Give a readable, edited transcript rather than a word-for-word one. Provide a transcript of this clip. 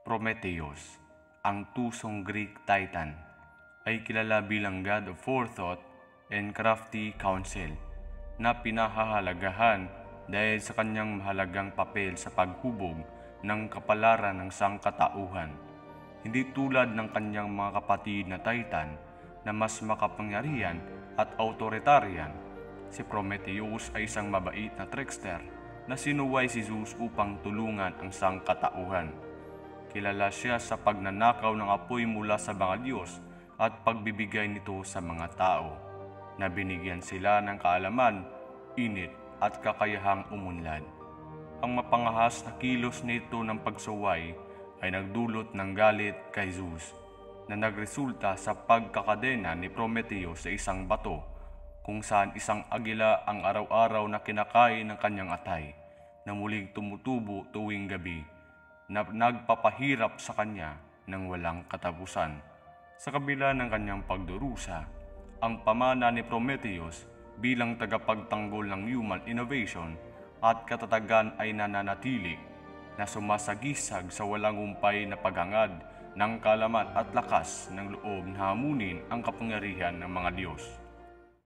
Prometheus, ang tusong Greek titan, ay kilala bilang god of forethought and crafty counsel na pinahahalagahan dahil sa kanyang mahalagang papel sa paghubog ng kapalaran ng sangkatauhan. Hindi tulad ng kanyang mga kapatid na titan na mas makapangyarihan at authoritarism, si Prometheus ay isang mabait na trickster na sinuway si Zeus upang tulungan ang sangkatauhan. Kilala siya sa pagnanakaw ng apoy mula sa mga Diyos at pagbibigay nito sa mga tao, na binigyan sila ng kaalaman, init at kakayahang umunlad. Ang mapangahas na kilos nito ng pagsuway ay nagdulot ng galit kay Zeus, na nagresulta sa pagkakadena ni Prometheus sa isang bato, kung saan isang agila ang araw-araw na kinakain ng kanyang atay, na muling tumutubo tuwing gabi, na nagpapahirap sa kanya ng walang katapusan. Sa kabila ng kanyang pagdurusa, ang pamana ni Prometheus bilang tagapagtanggol ng human innovation at katatagan ay nananatili, na sumasagisag sa walang humpay na paghangad ng kaalaman at lakas ng loob na hamunin ang kapangyarihan ng mga Diyos.